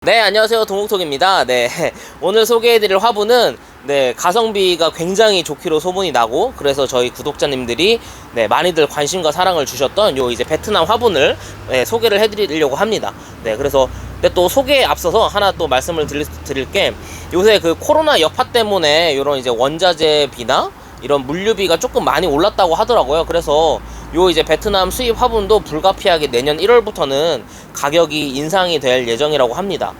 네, 안녕하세요. 동욱톡입니다. 네, 오늘 소개해드릴 화분은 가성비가 굉장히 좋기로 소문이 나고, 그래서 저희 구독자님들이 많이들 관심과 사랑을 주셨던 요 이제 베트남 화분을 소개를 해드리려고 합니다. 그래서 또 소개에 앞서서 하나 또 말씀을 드릴 게, 요새 그 코로나 여파 때문에 요런 이제 원자재비나 이런 물류비가 조금 많이 올랐다고 하더라고요. 그래서 요 이제 베트남 수입 화분도 불가피하게 내년 1월부터는 가격이 인상이 될 예정이라고 합니다.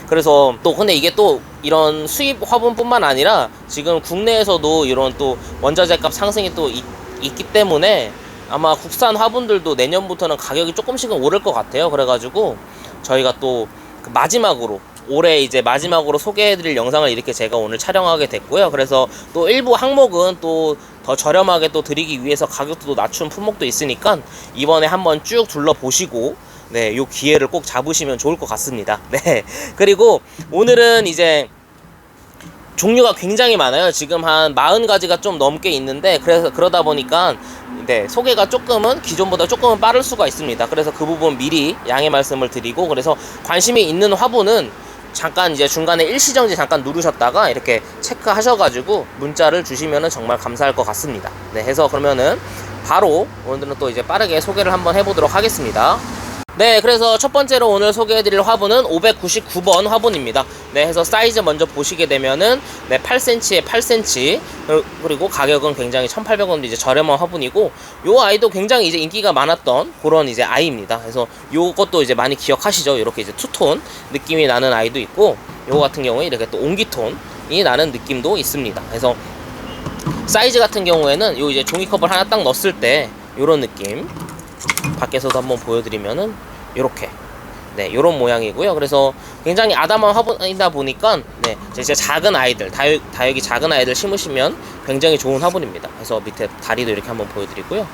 그래서 또 근데 이게 또 이런 수입 화분뿐만 아니라 지금 국내에서도 이런 또 원자재 값 상승이 또 있기 때문에 아마 국산 화분들도 내년부터는 가격이 조금씩은 오를 것 같아요. 그래가지고 저희가 또 마지막으로 올해 이제 마지막으로 소개해드릴 영상을 이렇게 제가 오늘 촬영하게 됐고요. 그래서 또 일부 항목은 또 더 저렴하게 또 드리기 위해서 가격도 낮춘 품목도 있으니까 이번에 한번 쭉 둘러보시고 요 기회를 꼭 잡으시면 좋을 것 같습니다. 그리고 오늘은 이제 종류가 굉장히 많아요. 지금 한 40가지가 좀 넘게 있는데, 그래서 그러다 보니까 소개가 조금은 기존보다 조금은 빠를 수가 있습니다. 그래서 그 부분 미리 양해 말씀을 드리고, 그래서 관심이 있는 화분은 잠깐 이제 중간에 일시정지 잠깐 누르셨다가 이렇게 체크하셔가지고 문자를 주시면은 정말 감사할 것 같습니다. 해서 그러면은 바로 오늘은 또 이제 빠르게 소개를 한번 해보도록 하겠습니다. 그래서 첫 번째로 오늘 소개해드릴 화분은 599번 화분입니다. 해서 사이즈 먼저 보시게 되면은 8cm에 8cm, 그리고 가격은 굉장히 1,800원도 이제 저렴한 화분이고, 요 아이도 굉장히 이제 인기가 많았던 그런 이제 아이입니다. 그래서 요것도 이제 많이 기억하시죠? 이렇게 이제 투톤 느낌이 나는 아이도 있고, 요거 같은 경우에 이렇게 또 옹기톤이 나는 느낌도 있습니다. 그래서 사이즈 같은 경우에는 요 이제 종이컵을 하나 딱 넣었을 때 요런 느낌, 밖에서도 한번 보여드리면은 요렇게 요런 모양이고요. 그래서 굉장히 아담한 화분이다 보니까 이제 작은 아이들, 다육이 작은 아이들 심으시면 굉장히 좋은 화분입니다. 그래서 밑에 다리도 이렇게 한번 보여드리고요.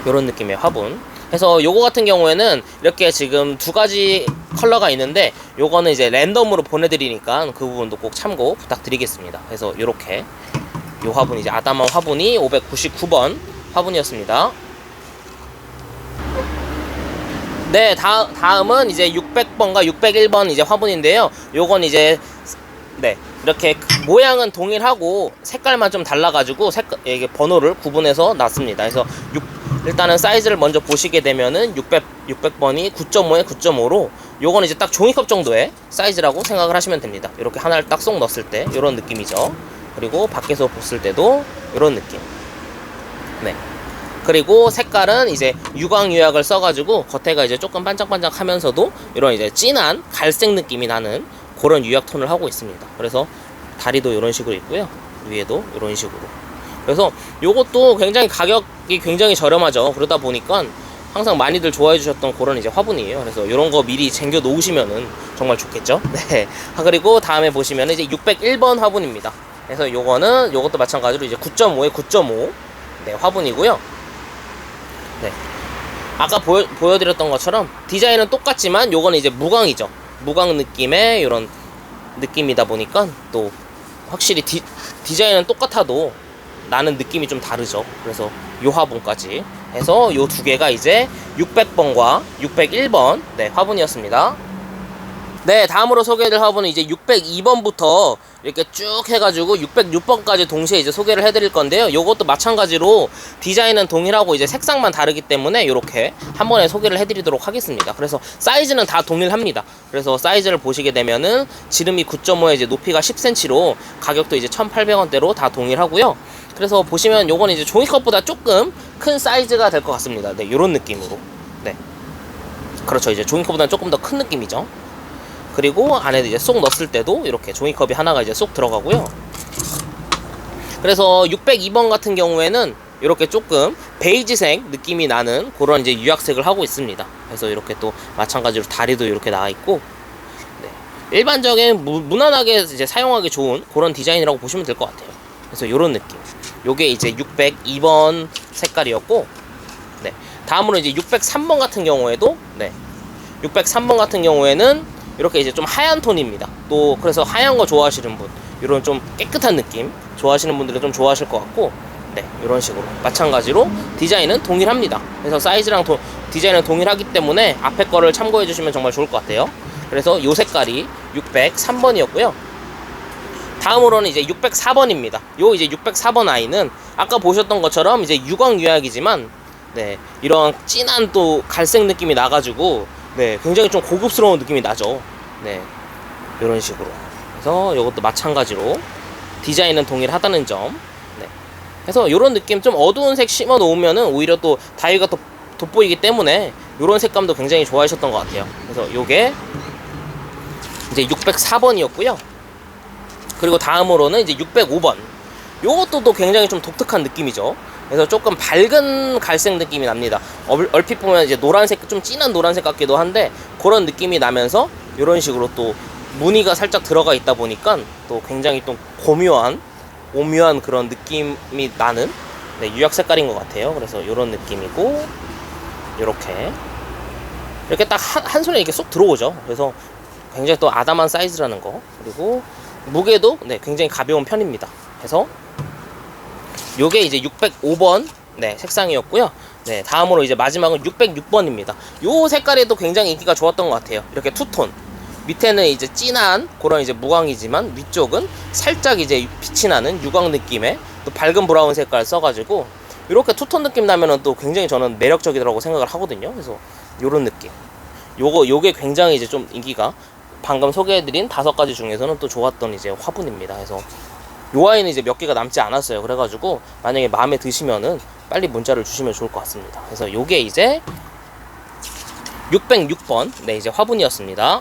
요런 느낌의 화분. 그래서 요거 같은 경우에는 이렇게 지금 두 가지 컬러가 있는데, 요거는 이제 랜덤으로 보내드리니까 그 부분도 꼭 참고 부탁드리겠습니다. 그래서 요렇게 요 화분, 이제 아담한 화분이 599번 화분이었습니다. 다음은 이제 600번과 601번 이제 화분인데요. 요건 이제 이렇게 모양은 동일하고 색깔만 좀 달라가지고 이게 번호를 구분해서 놨습니다. 그래서 일단은 사이즈를 먼저 보시게 되면은 600번이 9.5에 9.5로 요건 이제 딱 종이컵 정도의 사이즈라고 생각을 하시면 됩니다. 이렇게 하나를 딱 쏙 넣었을 때 요런 느낌이죠. 그리고 밖에서 봤을 때도 요런 느낌. 그리고 색깔은 이제 유광유약을 써가지고 겉에가 이제 조금 반짝반짝 하면서도 이런 이제 진한 갈색 느낌이 나는 그런 유약 톤을 하고 있습니다. 그래서 다리도 이런 식으로 있고요. 위에도 이런 식으로. 그래서 요것도 굉장히 가격이 굉장히 저렴하죠. 그러다 보니까 항상 많이들 좋아해 주셨던 그런 이제 화분이에요. 그래서 이런 거 미리 챙겨 놓으시면은 정말 좋겠죠. 그리고 다음에 보시면 이제 601번 화분입니다. 그래서 요것도 마찬가지로 이제 9.5에 9.5 화분이고요. 아까 보여드렸던 것처럼 디자인은 똑같지만 요거는 이제 무광이죠. 무광 느낌의 이런 느낌이다 보니까 또 확실히 디자인은 똑같아도 나는 느낌이 좀 다르죠. 그래서 요 화분까지 해서 요 두 개가 이제 600번과 601번 화분이었습니다. 다음으로 소개해드릴 화분은 이제 602번부터 이렇게 쭉 해가지고 606번까지 동시에 이제 소개를 해드릴 건데요. 요것도 마찬가지로 디자인은 동일하고 이제 색상만 다르기 때문에 이렇게 한 번에 소개를 해드리도록 하겠습니다. 그래서 사이즈는 다 동일합니다. 그래서 사이즈를 보시게 되면은 지름이 9.5에 이제 높이가 10cm로 가격도 이제 1,800원대로 다 동일하고요. 그래서 보시면 요건 이제 종이컵보다 조금 큰 사이즈가 될 것 같습니다. 요런 느낌으로. 그렇죠. 이제 종이컵보다는 조금 더 큰 느낌이죠. 그리고 안에 이제 쏙 넣었을 때도 이렇게 종이컵이 하나가 이제 쏙 들어가고요. 그래서 602번 같은 경우에는 이렇게 조금 베이지색 느낌이 나는 그런 이제 유약색을 하고 있습니다. 그래서 이렇게 또 마찬가지로 다리도 이렇게 나와 있고, 일반적인 무난하게 이제 사용하기 좋은 그런 디자인이라고 보시면 될 것 같아요. 그래서 이런 느낌. 요게 이제 602번 색깔이었고, 다음으로 이제 603번 같은 경우에도 603번 같은 경우에는 이렇게 이제 좀 하얀 톤입니다. 또 그래서 하얀 거 좋아하시는 분, 이런 좀 깨끗한 느낌 좋아하시는 분들은 좀 좋아하실 것 같고, 네, 이런 식으로 마찬가지로 디자인은 동일합니다. 그래서 사이즈랑 디자인은 동일하기 때문에 앞에 거를 참고해 주시면 정말 좋을 것 같아요. 그래서 이 색깔이 603번이었고요. 다음으로는 이제 604번입니다. 요 이제 604번 아이는 아까 보셨던 것처럼 이제 유광 유약이지만 네, 이런 진한 또 갈색 느낌이 나가지고 네, 굉장히 좀 고급스러운 느낌이 나죠. 네, 이런 식으로. 그래서 이것도 마찬가지로 디자인은 동일하다는 점. 네. 그래서 이런 느낌 좀 어두운 색 심어 놓으면은 오히려 또 다이가 또 돋보이기 때문에 이런 색감도 굉장히 좋아하셨던 것 같아요. 그래서 요게 이제 604번이었고요. 그리고 다음으로는 이제 605번. 요것도 또 굉장히 좀 독특한 느낌이죠. 그래서 조금 밝은 갈색 느낌이 납니다. 얼핏 보면 이제 노란색, 좀 진한 노란색 같기도 한데 그런 느낌이 나면서 이런 식으로 또 무늬가 살짝 들어가 있다 보니까 또 굉장히 또 오묘한 그런 느낌이 나는 네, 유약 색깔인 것 같아요. 그래서 이런 느낌이고 이렇게 딱 한 손에 이렇게 쏙 들어오죠. 그래서 굉장히 또 아담한 사이즈라는 거. 그리고 무게도 네, 굉장히 가벼운 편입니다. 그래서 요게 이제 605번 네, 색상이었고요. 네, 다음으로 이제 마지막은 606번입니다. 요 색깔에도 굉장히 인기가 좋았던 것 같아요. 이렇게 투톤. 밑에는 이제 진한 그런 이제 무광이지만 위쪽은 살짝 이제 빛이 나는 유광 느낌의 또 밝은 브라운 색깔 써가지고 이렇게 투톤 느낌 나면은 또 굉장히 저는 매력적이라고 생각을 하거든요. 그래서 요런 느낌. 요게 굉장히 이제 좀 인기가 방금 소개해드린 5가지 중에서는 또 좋았던 이제 화분입니다. 그래서 요 아이는 이제 몇 개가 남지 않았어요. 그래가지고 만약에 마음에 드시면은 빨리 문자를 주시면 좋을 것 같습니다. 그래서 요게 이제 606번 네, 이제 화분이었습니다.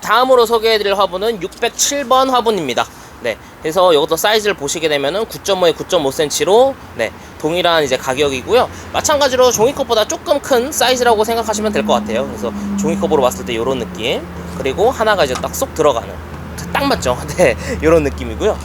다음으로 소개해드릴 화분은 607번 화분입니다. 네, 그래서 이것도 사이즈를 보시게 되면은 9.5에 9.5cm로 네, 동일한 이제 가격이고요. 마찬가지로 종이컵보다 조금 큰 사이즈라고 생각하시면 될 것 같아요. 그래서 종이컵으로 봤을 때 이런 느낌. 그리고 하나가 이제 딱 쏙 들어가는, 딱 맞죠? 네, 이런 느낌이고요.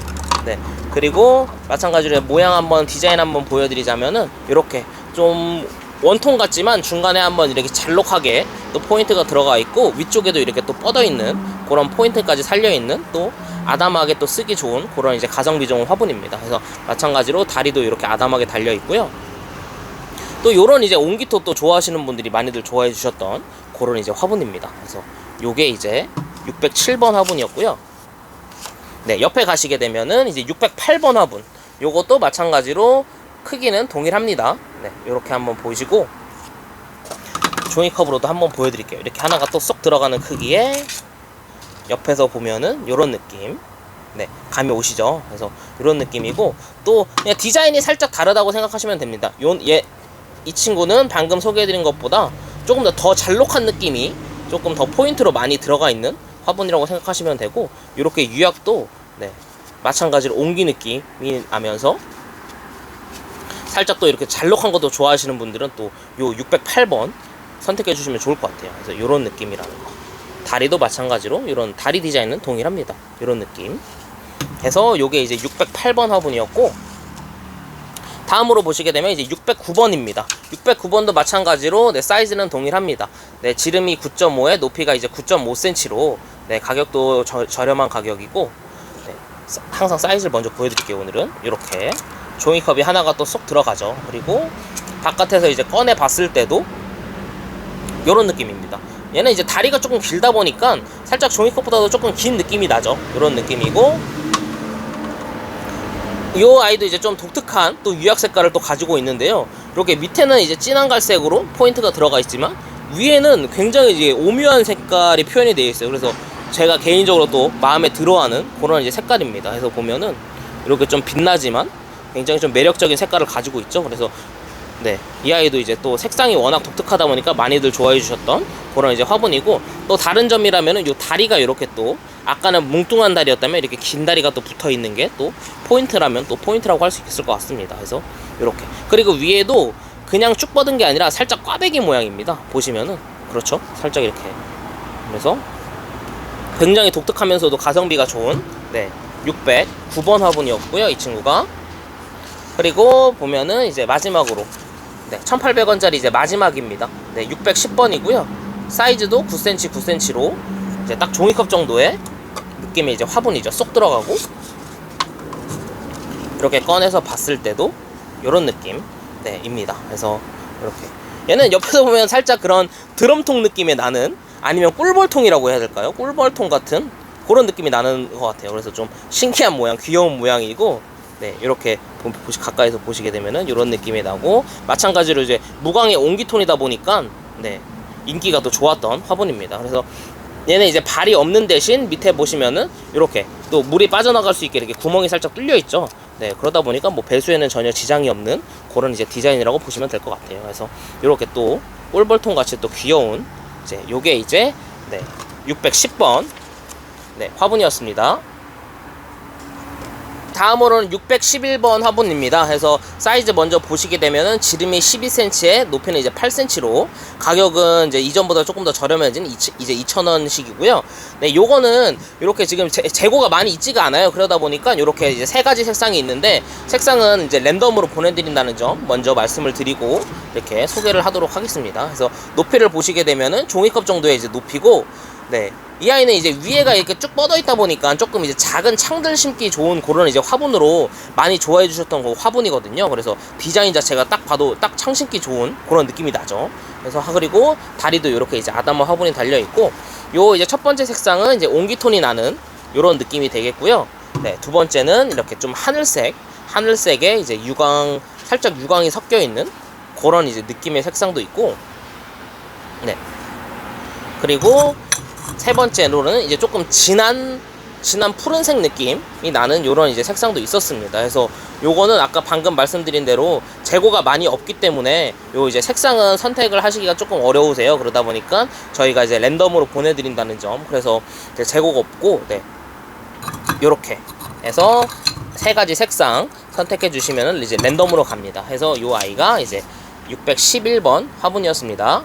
네, 그리고 마찬가지로 모양 한번 디자인 한번 보여드리자면은 이렇게 좀 원통 같지만 중간에 한번 이렇게 잘록하게 또 포인트가 들어가 있고 위쪽에도 이렇게 또 뻗어 있는 그런 포인트까지 살려 있는 또 아담하게 또 쓰기 좋은 그런 이제 가성비 좋은 화분입니다. 그래서 마찬가지로 다리도 이렇게 아담하게 달려 있고요. 또 요런 이제 옹기토 또 좋아하시는 분들이 많이들 좋아해 주셨던 그런 이제 화분입니다. 그래서 요게 이제 607번 화분이었고요. 네, 옆에 가시게 되면은 이제 608번 화분. 요것도 마찬가지로 크기는 동일합니다. 네, 이렇게 한번 보시고 종이컵으로도 한번 보여드릴게요. 이렇게 하나가 또 쏙 들어가는 크기에 옆에서 보면은 이런 느낌. 네, 감이 오시죠? 그래서 이런 느낌이고 또 그냥 디자인이 살짝 다르다고 생각하시면 됩니다. 이 친구는 방금 소개해드린 것보다 조금 더 잘록한 느낌이 조금 더 포인트로 많이 들어가 있는 화분이라고 생각하시면 되고 이렇게 유약도 네, 마찬가지로 옹기 느낌이 나면서 살짝 또 이렇게 잘록한 것도 좋아하시는 분들은 또 요 608번 선택해 주시면 좋을 것 같아요. 그래서 요런 느낌이라는 거. 다리도 마찬가지로 이런 다리 디자인은 동일합니다. 이런 느낌. 해서 요게 이제 608번 화분이었고 다음으로 보시게 되면 이제 609번입니다. 609번도 마찬가지로 네, 사이즈는 동일합니다. 네, 지름이 9.5에 높이가 이제 9.5cm로 네, 가격도 저렴한 가격이고 네, 항상 사이즈를 먼저 보여드릴게요. 오늘은 이렇게 종이컵이 하나가 또 쏙 들어가죠. 그리고 바깥에서 이제 꺼내 봤을 때도 이런 느낌입니다. 얘는 이제 다리가 조금 길다 보니까 살짝 종이컵보다도 조금 긴 느낌이 나죠. 이런 느낌이고 이 아이도 이제 좀 독특한 또 유약 색깔을 또 가지고 있는데요. 이렇게 밑에는 이제 진한 갈색으로 포인트가 들어가 있지만 위에는 굉장히 이제 오묘한 색깔이 표현이 되어 있어요. 그래서 제가 개인적으로 또 마음에 들어하는 그런 이제 색깔입니다. 그래서 보면은 이렇게 좀 빛나지만 굉장히 좀 매력적인 색깔을 가지고 있죠. 그래서 네, 이 아이도 이제 또 색상이 워낙 독특하다 보니까 많이들 좋아해 주셨던 그런 이제 화분이고 또 다른 점이라면은 요 다리가 이렇게 또 아까는 뭉뚱한 다리였다면 이렇게 긴 다리가 또 붙어 있는 게 또 포인트라면 또 포인트라고 할 수 있을 것 같습니다. 그래서 이렇게 그리고 위에도 그냥 쭉 뻗은 게 아니라 살짝 꽈배기 모양입니다. 보시면은 그렇죠, 살짝 이렇게. 그래서 굉장히 독특하면서도 가성비가 좋은 네 609번 화분이었고요, 이 친구가. 그리고 보면은 이제 마지막으로 네 1800원짜리 이제 마지막입니다. 네 610번이고요. 사이즈도 9cm 9cm로 이제 딱 종이컵 정도의 느낌의 이제 화분이죠. 쏙 들어가고 이렇게 꺼내서 봤을 때도 이런 느낌, 네, 입니다. 그래서 이렇게 얘는 옆에서 보면 살짝 그런 드럼통 느낌이 나는, 아니면 꿀벌통이라고 해야 될까요? 꿀벌통 같은 그런 느낌이 나는 것 같아요. 그래서 좀 신기한 모양, 귀여운 모양이고, 네, 이렇게 가까이서 보시게 되면은 이런 느낌이 나고, 마찬가지로 이제 무광의 온기톤이다 보니까 네, 인기가 더 좋았던 화분입니다. 그래서 얘는 이제 발이 없는 대신 밑에 보시면은 이렇게 또 물이 빠져나갈 수 있게 이렇게 구멍이 살짝 뚫려 있죠. 네, 그러다 보니까 뭐 배수에는 전혀 지장이 없는 그런 이제 디자인이라고 보시면 될 것 같아요. 그래서 이렇게 또 꿀벌통 같이 또 귀여운 이제 요게 이제 네, 610번 네, 화분이었습니다. 다음으로는 611번 화분입니다. 해서 사이즈 먼저 보시게 되면은 지름이 12cm에 높이는 이제 8cm로, 가격은 이제 이전보다 조금 더 저렴해진 이제 2,000원씩이고요. 네, 요거는 이렇게 지금 재고가 많이 있지가 않아요. 그러다 보니까 이렇게 이제 세 가지 색상이 있는데, 색상은 이제 랜덤으로 보내드린다는 점 먼저 말씀을 드리고 이렇게 소개를 하도록 하겠습니다. 그래서 높이를 보시게 되면은 종이컵 정도의 이제 높이고, 네, 이 아이는 이제 위에가 이렇게 쭉 뻗어 있다 보니까 조금 이제 작은 창들 심기 좋은 그런 이제 화분으로 많이 좋아해 주셨던 그 화분이거든요. 그래서 디자인 자체가 딱 봐도 딱 창 심기 좋은 그런 느낌이 나죠. 그래서 그리고 다리도 이렇게 이제 아담한 화분이 달려 있고, 요 이제 첫 번째 색상은 이제 온기톤이 나는 요런 느낌이 되겠고요. 네, 두 번째는 이렇게 좀 하늘색에 이제 살짝 유광이 섞여 있는 그런 이제 느낌의 색상도 있고, 네, 그리고 세 번째로는 이제 조금 진한 푸른색 느낌이 나는 요런 이제 색상도 있었습니다. 그래서 요거는 아까 방금 말씀드린 대로 재고가 많이 없기 때문에 요 이제 색상은 선택을 하시기가 조금 어려우세요. 그러다 보니까 저희가 이제 랜덤으로 보내드린다는 점, 그래서 이제 재고가 없고, 네, 요렇게 해서 세 가지 색상 선택해 주시면은 이제 랜덤으로 갑니다. 해서 요 아이가 이제 611번 화분이었습니다.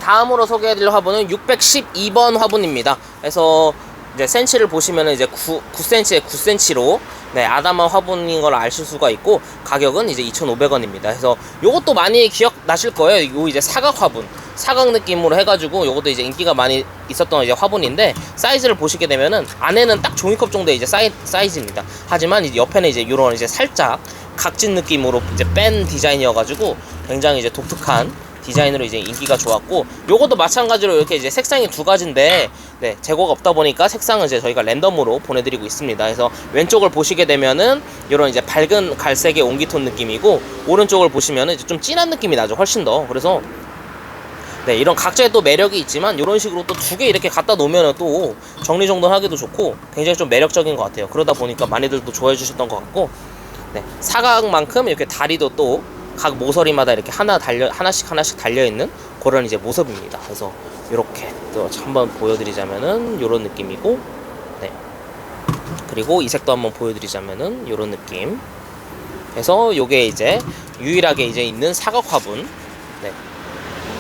다음으로 소개해드릴 화분은 612번 화분입니다. 그래서 이제 센치를 보시면은 이제 9cm에 9cm로 네, 아담한 화분인 걸 아실 수가 있고, 가격은 이제 2,500원입니다. 그래서 요것도 많이 기억나실 거예요. 요 이제 사각 화분, 사각 느낌으로 해가지고 요것도 이제 인기가 많이 있었던 이제 화분인데, 사이즈를 보시게 되면은 안에는 딱 종이컵 정도의 이제 사이즈입니다. 하지만 이제 옆에는 이제 요런 이제 살짝 각진 느낌으로 이제 뺀 디자인이어가지고 굉장히 이제 독특한 디자인으로 이제 인기가 좋았고, 요것도 마찬가지로 이렇게 이제 색상이 두 가지인데, 네, 재고가 없다 보니까 색상은 이제 저희가 랜덤으로 보내드리고 있습니다. 그래서 왼쪽을 보시게 되면은 이런 이제 밝은 갈색의 온기톤 느낌이고, 오른쪽을 보시면은 이제 좀 진한 느낌이 나죠, 훨씬 더. 그래서 네, 이런 각자의 또 매력이 있지만 이런 식으로 또 두 개 이렇게 갖다 놓으면 또 정리정돈하기도 좋고 굉장히 좀 매력적인 것 같아요. 그러다 보니까 많이들 또 좋아해 주셨던 것 같고, 네, 사각만큼 이렇게 다리도 또 각 모서리마다 이렇게 하나씩 달려있는 그런 이제 모습입니다. 그래서 이렇게 또 한번 보여드리자면은 이런 느낌이고, 네, 그리고 이 색도 한번 보여드리자면은 이런 느낌. 그래서 요게 이제 유일하게 이제 있는 사각 화분, 네,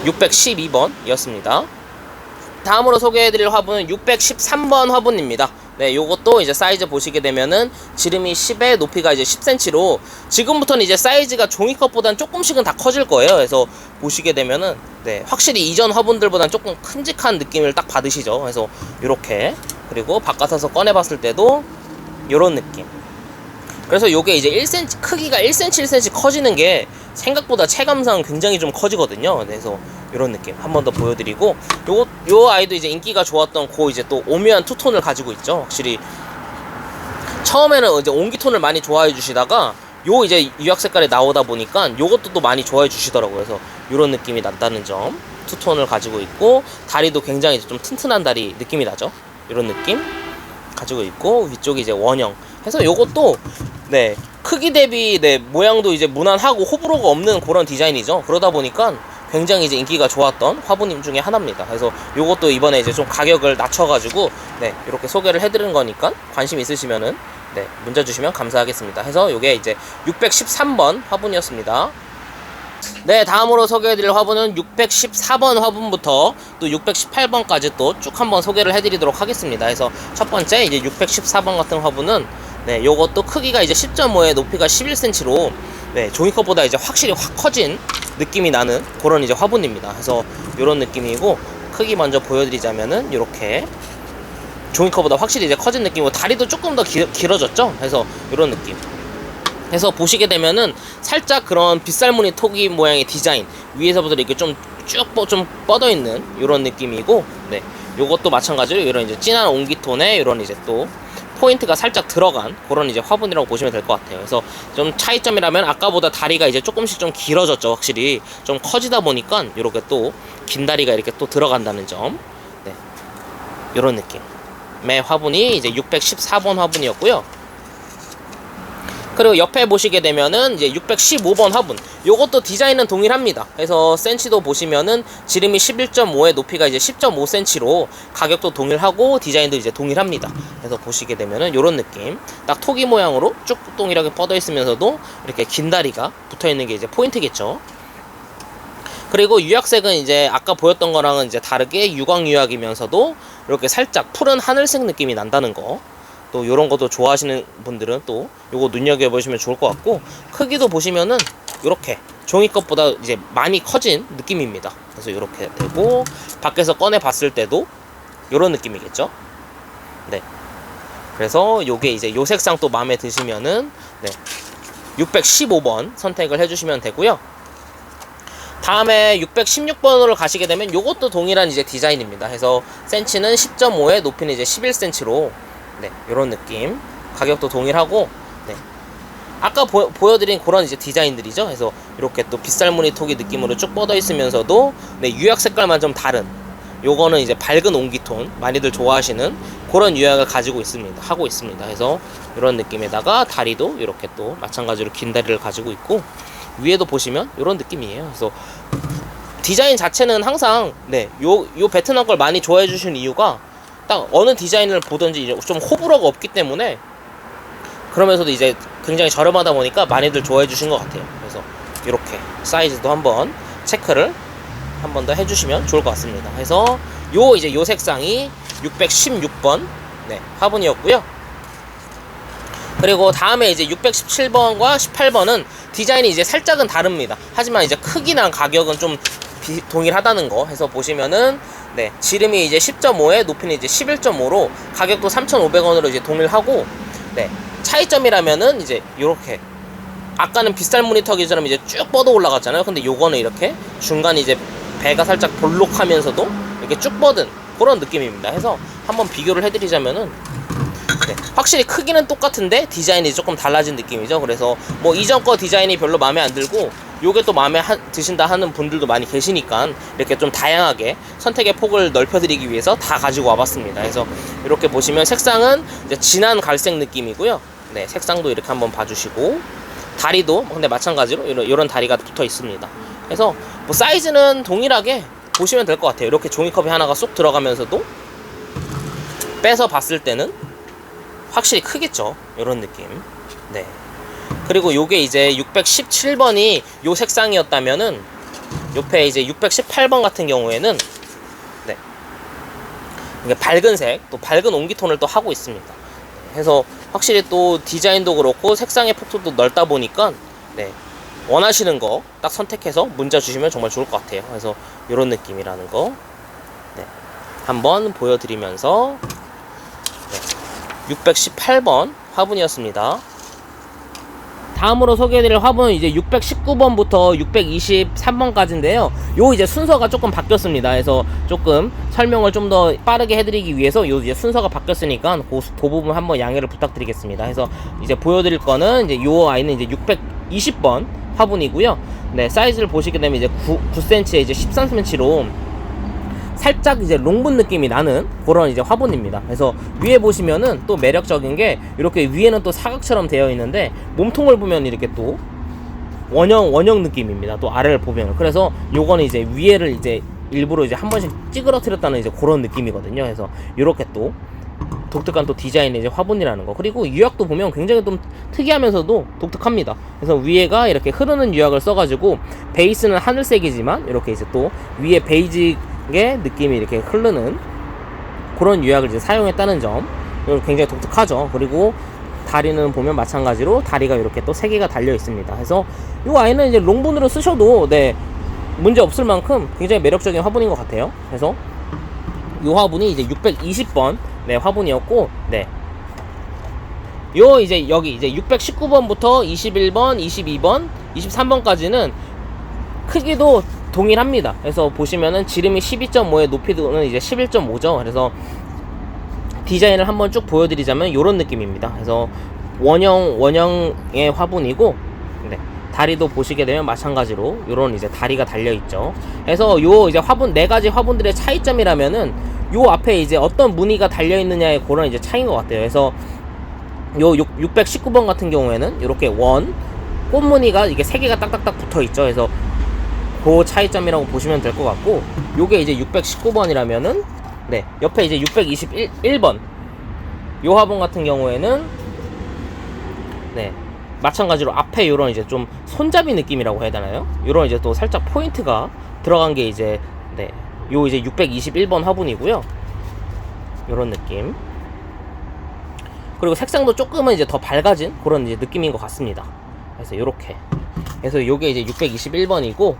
612번이었습니다. 다음으로 소개해드릴 화분은 613번 화분입니다. 네, 요것도 이제 사이즈 보시게 되면은 지름이 10에 높이가 이제 10cm로, 지금부터는 이제 사이즈가 종이컵보다는 조금씩은 다 커질 거예요. 그래서 보시게 되면은 네, 확실히 이전 화분들보다는 조금 큼직한 느낌을 딱 받으시죠. 그래서 요렇게, 그리고 바깥에서 꺼내봤을 때도 요런 느낌. 그래서 요게 이제 1cm, 크기가 1cm 1cm 커지는 게 생각보다 체감상 굉장히 좀 커지거든요. 그래서 이런 느낌 한 번 더 보여드리고, 요 아이도 이제 인기가 좋았던 이제 또 오묘한 투톤을 가지고 있죠. 확실히 처음에는 이제 온기톤을 많이 좋아해 주시다가 요 이제 유약 색깔이 나오다 보니까 요것도 또 많이 좋아해 주시더라고요. 그래서 이런 느낌이 난다는 점, 투톤을 가지고 있고, 다리도 굉장히 좀 튼튼한 다리 느낌이 나죠. 이런 느낌 가지고 있고, 위쪽이 이제 원형 해서 요것도 네, 크기 대비 네, 모양도 이제 무난하고 호불호가 없는 그런 디자인이죠. 그러다 보니까 굉장히 이제 인기가 좋았던 화분임 중에 하나입니다. 그래서 요것도 이번에 이제 좀 가격을 낮춰가지고 네, 이렇게 소개를 해드리는 거니까 관심 있으시면은 네, 문자 주시면 감사하겠습니다. 해서 요게 이제 613번 화분이었습니다. 네, 다음으로 소개해드릴 화분은 614번 화분부터 또 618번까지 또 쭉 한번 소개를 해드리도록 하겠습니다. 그래서 첫 번째 이제 614번 같은 화분은 네, 요것도 크기가 이제 10.5에 높이가 11cm로 네, 종이컵보다 이제 확실히 확 커진 느낌이 나는 그런 이제 화분입니다. 그래서 요런 느낌이고, 크기 먼저 보여드리자면은 요렇게 종이컵보다 확실히 이제 커진 느낌이고 다리도 조금 더 길어졌죠. 그래서 이런 느낌. 그래서 보시게 되면은 살짝 그런 빗살무늬 토기 모양의 디자인 위에서부터 이렇게 좀 쭉 뻗어 있는 이런 느낌이고, 네, 요것도 마찬가지로 이런 이제 진한 옹기톤에 이런 이제 또 포인트가 살짝 들어간 그런 이제 화분이라고 보시면 될 것 같아요. 그래서 좀 차이점이라면 아까보다 다리가 이제 조금씩 좀 길어졌죠. 확실히 좀 커지다 보니까 이렇게 또 긴 다리가 이렇게 또 들어간다는 점. 네, 이런 느낌의 화분이 이제 614번 화분이었고요. 그리고 옆에 보시게 되면은 이제 615번 화분, 요것도 디자인은 동일합니다. 그래서 센치도 보시면은 지름이 11.5에 높이가 이제 10.5cm로 가격도 동일하고 디자인도 이제 동일합니다. 그래서 보시게 되면은 요런 느낌, 딱 토기 모양으로 쭉 동일하게 뻗어 있으면서도 이렇게 긴 다리가 붙어 있는 게 이제 포인트겠죠. 그리고 유약색은 이제 아까 보였던 거랑은 이제 다르게 유광 유약이면서도 이렇게 살짝 푸른 하늘색 느낌이 난다는 거. 또 요런 것도 좋아하시는 분들은 또 요거 눈여겨보시면 좋을 것 같고, 크기도 보시면은 요렇게 종이컵보다 이제 많이 커진 느낌입니다. 그래서 요렇게 되고, 밖에서 꺼내 봤을 때도 요런 느낌이겠죠. 네, 그래서 요게 이제 요 색상 또 마음에 드시면은 네, 615번 선택을 해주시면 되고요. 다음에 616번으로 가시게 되면 요것도 동일한 이제 디자인입니다. 그래서 센치는 10.5에 높이는 이제 11cm로 네, 요런 느낌. 가격도 동일하고, 네, 아까 보여드린 그런 이제 디자인들이죠. 그래서 이렇게 또 빗살무늬 토기 느낌으로 쭉 뻗어 있으면서도 네, 유약 색깔만 좀 다른, 요거는 이제 밝은 옹기톤 많이들 좋아하시는 그런 유약을 가지고 있습니다. 하고 있습니다. 그래서 이런 느낌에다가 다리도 이렇게 또 마찬가지로 긴 다리를 가지고 있고, 위에도 보시면 이런 느낌이에요. 그래서 디자인 자체는 항상 네, 요 베트남 걸 많이 좋아해 주시는 이유가 딱 어느 디자인을 보든지 좀 호불호가 없기 때문에, 그러면서도 이제 굉장히 저렴하다 보니까 많이들 좋아해 주신 것 같아요. 그래서 이렇게 사이즈도 한번 체크를 한 번 더 해주시면 좋을 것 같습니다. 그래서 요 색상이 616번 네, 화분이었고요. 그리고 다음에 이제 617번과 18번은 디자인이 이제 살짝은 다릅니다. 하지만 이제 크기나 가격은 좀 동일하다는 거 해서 보시면은 네, 지름이 이제 10.5에 높이는 이제 11.5로 가격도 3,500원으로 이제 동일하고, 네, 차이점이라면은 이제 요렇게 아까는 빗살무늬 턱이처럼 이제 쭉 뻗어 올라갔잖아요. 근데 요거는 이렇게 중간에 이제 배가 살짝 볼록하면서도 이렇게 쭉 뻗은 그런 느낌입니다. 해서 한번 비교를 해드리자면은 네, 확실히 크기는 똑같은데 디자인이 조금 달라진 느낌이죠. 그래서 뭐 이전 거 디자인이 별로 마음에 안 들고 요게 또 마음에 드신다 하는 분들도 많이 계시니까 이렇게 좀 다양하게 선택의 폭을 넓혀드리기 위해서 다 가지고 와봤습니다. 그래서 이렇게 보시면 색상은 이제 진한 갈색 느낌이고요. 네, 색상도 이렇게 한번 봐주시고, 다리도 근데 마찬가지로 이런 다리가 붙어 있습니다. 그래서 뭐 사이즈는 동일하게 보시면 될 것 같아요. 이렇게 종이컵이 하나가 쏙 들어가면서도 빼서 봤을 때는 확실히 크겠죠. 이런 느낌. 네. 그리고 요게 이제 617번이 요 색상이었다면은 옆에 이제 618번 같은 경우에는 네, 이게 밝은 색, 또 밝은 옹기톤을 또 하고 있습니다. 해서 확실히 또 디자인도 그렇고 색상의 폭도 넓다 보니까 네, 원하시는 거 딱 선택해서 문자 주시면 정말 좋을 것 같아요. 그래서 이런 느낌이라는 거 네, 한번 보여드리면서 네, 618번 화분이었습니다. 다음으로 소개해드릴 화분은 이제 619번부터 623번까지인데요. 요 이제 순서가 조금 바뀌었습니다. 그래서 조금 설명을 좀 더 빠르게 해드리기 위해서 요 이제 순서가 바뀌었으니까 그 부분 한번 양해를 부탁드리겠습니다. 그래서 이제 보여드릴 거는 이제 요 아이는 이제 620번 화분이고요. 네, 사이즈를 보시게 되면 이제 9cm에 이제 13cm로 살짝 이제 롱분 느낌이 나는 그런 이제 화분입니다. 그래서 위에 보시면은 또 매력적인 게 이렇게 위에는 또 사각처럼 되어 있는데 몸통을 보면 이렇게 또 원형 느낌입니다. 또 아래를 보면. 그래서 요거는 이제 위에를 이제 일부러 이제 한 번씩 찌그러뜨렸다는 이제 그런 느낌이거든요. 그래서 이렇게 또 독특한 또 디자인의 이제 화분이라는 거. 그리고 유약도 보면 굉장히 좀 특이하면서도 독특합니다. 그래서 위에가 이렇게 흐르는 유약을 써가지고 베이스는 하늘색이지만 이렇게 이제 또 위에 베이직의 느낌이 이렇게 흐르는 그런 유약을 이제 사용했다는 점, 굉장히 독특하죠. 그리고 다리는 보면 마찬가지로 다리가 이렇게 또 3개가 달려 있습니다. 그래서 이 아이는 이제 롱분으로 쓰셔도 네, 문제 없을 만큼 굉장히 매력적인 화분인 것 같아요. 그래서 이 화분이 이제 620번 네, 화분이었고, 네. 요 이제 여기 이제 619번부터 21번, 22번, 23번까지는 크기도 동일합니다. 그래서 보시면은 지름이 12.5에 높이는 이제 11.5죠. 그래서 디자인을 한번 쭉 보여드리자면 요런 느낌입니다. 그래서 원형의 화분이고, 네. 다리도 보시게 되면 마찬가지로 요런 이제 다리가 달려있죠. 그래서 요 이제 화분, 4가지 화분들의 차이점이라면은 요 앞에 이제 어떤 무늬가 달려있느냐의 그런 이제 차이인 것 같아요. 그래서 요 619번 같은 경우에는 이렇게 꽃무늬가 이게 3개가 딱딱딱 붙어있죠. 그래서 그 차이점이라고 보시면 될 것 같고, 요게 이제 619번이라면은 네, 옆에 이제 621번 요 화분 같은 경우에는 네, 마찬가지로 앞에 요런 이제 좀 손잡이 느낌이라고 해야 되나요? 요런 이제 또 살짝 포인트가 들어간 게 이제 네, 요 이제 621번 화분이고요. 요런 느낌. 그리고 색상도 조금은 이제 더 밝아진 그런 이제 느낌인 것 같습니다. 그래서 요렇게. 그래서 요게 이제 621번이고,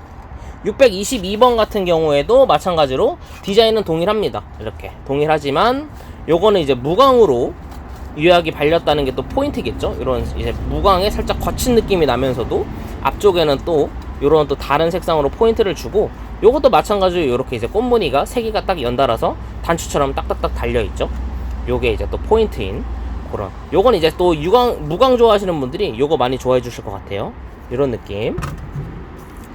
622번 같은 경우에도 마찬가지로 디자인은 동일합니다. 이렇게 동일하지만 요거는 이제 무광으로 유약이 발렸다는 게 또 포인트겠죠. 이런 이제 무광에 살짝 거친 느낌이 나면서도 앞쪽에는 또 요런 또 다른 색상으로 포인트를 주고, 요것도 마찬가지로 이렇게 이제 꽃무늬가 3개가 딱 연달아서 단추처럼 딱딱딱 달려있죠. 요게 이제 또 포인트인 그런, 요건 이제 또 무광 좋아하시는 분들이 요거 많이 좋아해 주실 것 같아요. 이런 느낌.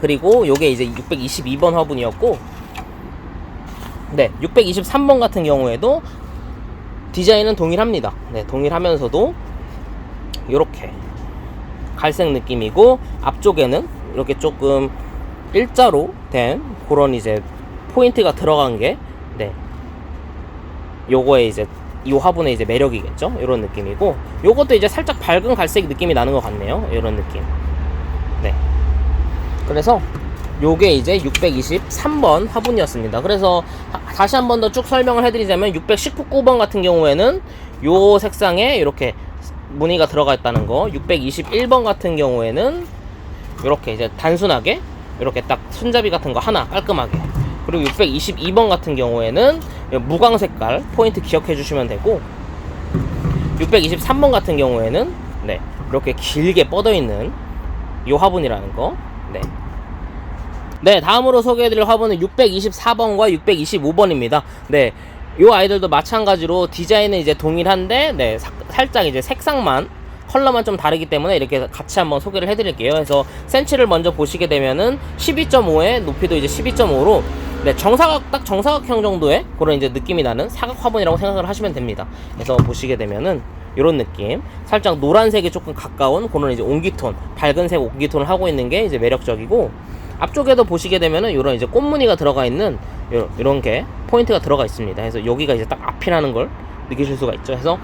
그리고 요게 이제 622번 화분이었고, 네, 623번 같은 경우에도 디자인은 동일합니다. 네, 동일하면서도 요렇게 갈색 느낌이고, 앞쪽에는 이렇게 조금 일자로 된 그런 이제 포인트가 들어간 게, 네, 요거에 이제 이 화분의 이제 매력이겠죠. 이런 느낌이고, 요것도 이제 살짝 밝은 갈색 느낌이 나는 것 같네요. 이런 느낌. 네. 그래서 요게 이제 623번 화분이었습니다. 그래서 다시 한 번 더 쭉 설명을 해드리자면, 619번 같은 경우에는 요 색상에 이렇게 무늬가 들어가 있다는 거, 621번 같은 경우에는 이렇게 이제 단순하게 이렇게 딱 손잡이 같은 거 하나 깔끔하게, 그리고 622번 같은 경우에는 무광 색깔 포인트 기억해 주시면 되고, 623번 같은 경우에는 네, 이렇게 길게 뻗어 있는 요 화분이라는 거. 네. 네, 다음으로 소개해드릴 화분은 624번과 625번입니다. 네, 요 아이들도 마찬가지로 디자인은 이제 동일한데, 네, 살짝 이제 색상만, 컬러만 좀 다르기 때문에 이렇게 같이 한번 소개를 해드릴게요. 그래서 센치를 먼저 보시게 되면은 12.5에 높이도 이제 12.5로 네, 딱 정사각형 정도의 그런 이제 느낌이 나는 사각 화분이라고 생각을 하시면 됩니다. 그래서 보시게 되면은 이런 느낌, 살짝 노란색에 조금 가까운 그런 이제 옹기톤, 밝은색 옹기톤을 하고 있는 게 이제 매력적이고, 앞쪽에도 보시게 되면은 이런 이제 꽃무늬가 들어가 있는 이런 게 포인트가 들어가 있습니다. 그래서 여기가 이제 딱 앞이라는 걸 느끼실 수가 있죠. 그래서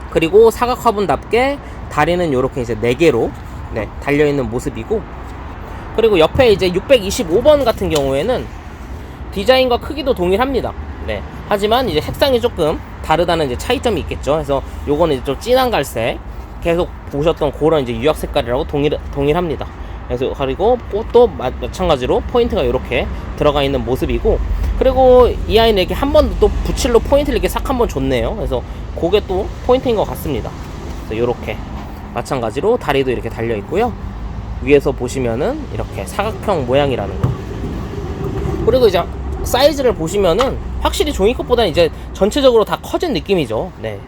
그리고 사각 화분답게 다리는 이렇게 이제 4개로 네, 달려 있는 모습이고, 그리고 옆에 이제 625번 같은 경우에는 디자인과 크기도 동일합니다. 네. 하지만 이제 색상이 조금 다르다는 이제 차이점이 있겠죠. 그래서 요거는 이제 좀 진한 갈색, 계속 보셨던 그런 이제 유약 색깔이라고 동일합니다. 그래서 그리고 꽃도 마찬가지로 포인트가 이렇게 들어가 있는 모습이고, 그리고 이 아이는 이렇게 한 번 또 붓칠로 포인트를 이렇게 싹 한번 줬네요. 그래서 그게 또 포인트인 것 같습니다. 그래서 이렇게 마찬가지로 다리도 이렇게 달려 있고요. 위에서 보시면은 이렇게 사각형 모양이라는 거. 그리고 이제 사이즈를 보시면은 확실히 종이컵보다는 이제 전체적으로 다 커진 느낌이죠. 네,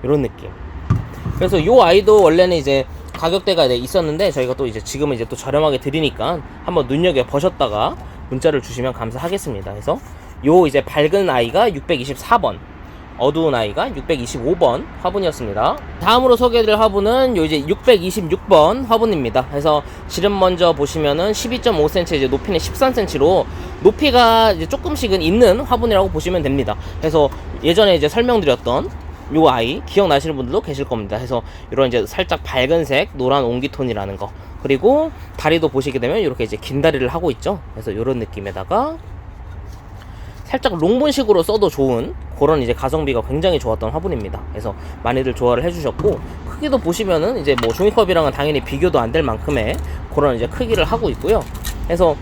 이런 느낌. 그래서 이 아이도 원래는 이제 가격대가 있었는데, 저희가 또 이제 지금은 이제 또 저렴하게 드리니까 한번 눈여겨 보셨다가 문자를 주시면 감사하겠습니다. 그래서 요 이제 밝은 아이가 624번, 어두운 아이가 625번 화분이었습니다. 다음으로 소개해드릴 화분은 요 이제 626번 화분입니다. 그래서 지름 먼저 보시면은 12.5cm, 이제 높이는 13cm로 높이가 이제 조금씩은 있는 화분이라고 보시면 됩니다. 그래서 예전에 이제 설명드렸던 요 아이 기억나시는 분들도 계실 겁니다. 그래서 이런 이제 살짝 밝은색 노란 옹기톤이라는 거, 그리고 다리도 보시게 되면 이렇게 이제 긴 다리를 하고 있죠. 그래서 이런 느낌에다가 살짝 롱본식으로 써도 좋은 그런 이제 가성비가 굉장히 좋았던 화분입니다. 그래서 많이들 좋아를 해주셨고, 크기도 보시면은 이제 뭐 종이컵이랑은 당연히 비교도 안 될 만큼의 그런 이제 크기를 하고 있고요. 그래서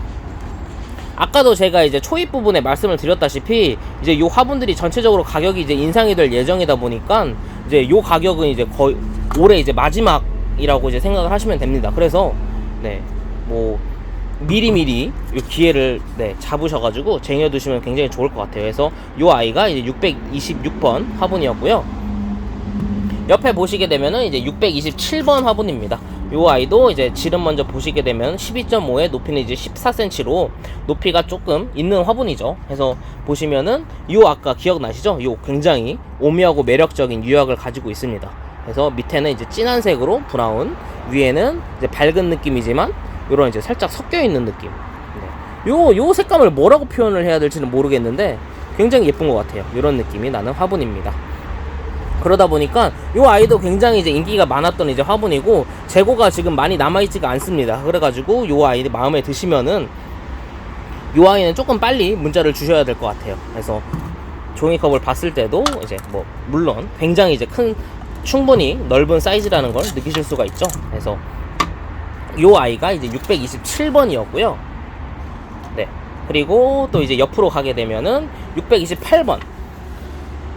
아까도 제가 이제 초입 부분에 말씀을 드렸다시피 이제 요 화분들이 전체적으로 가격이 이제 인상이 될 예정이다 보니까 이제 요 가격은 이제 거의 올해 이제 마지막이라고 이제 생각을 하시면 됩니다. 그래서 네, 뭐 미리미리 요 기회를 네, 잡으셔가지고 쟁여두시면 굉장히 좋을 것 같아요. 그래서 요 아이가 이제 626번 화분이었고요. 옆에 보시게 되면은 이제 627번 화분입니다. 요 아이도 이제 지름 먼저 보시게 되면 12.5에 높이는 이제 14cm로 높이가 조금 있는 화분이죠. 그래서 보시면은 요 아까 기억나시죠? 요 굉장히 오묘하고 매력적인 유약을 가지고 있습니다. 그래서 밑에는 이제 진한 색으로 브라운, 위에는 이제 밝은 느낌이지만 요런 이제 살짝 섞여 있는 느낌. 네. 요 색감을 뭐라고 표현을 해야 될지는 모르겠는데 굉장히 예쁜 것 같아요. 요런 느낌이 나는 화분입니다. 그러다 보니까 요 아이도 굉장히 이제 인기가 많았던 이제 화분이고 재고가 지금 많이 남아있지가 않습니다. 그래가지고 요 아이 마음에 드시면은 요 아이는 조금 빨리 문자를 주셔야 될 것 같아요. 그래서 종이컵을 봤을 때도 이제 뭐 물론 굉장히 이제 큰 충분히 넓은 사이즈라는 걸 느끼실 수가 있죠. 그래서 요 아이가 이제 627번이었고요. 네. 그리고 또 이제 옆으로 가게 되면은 628번.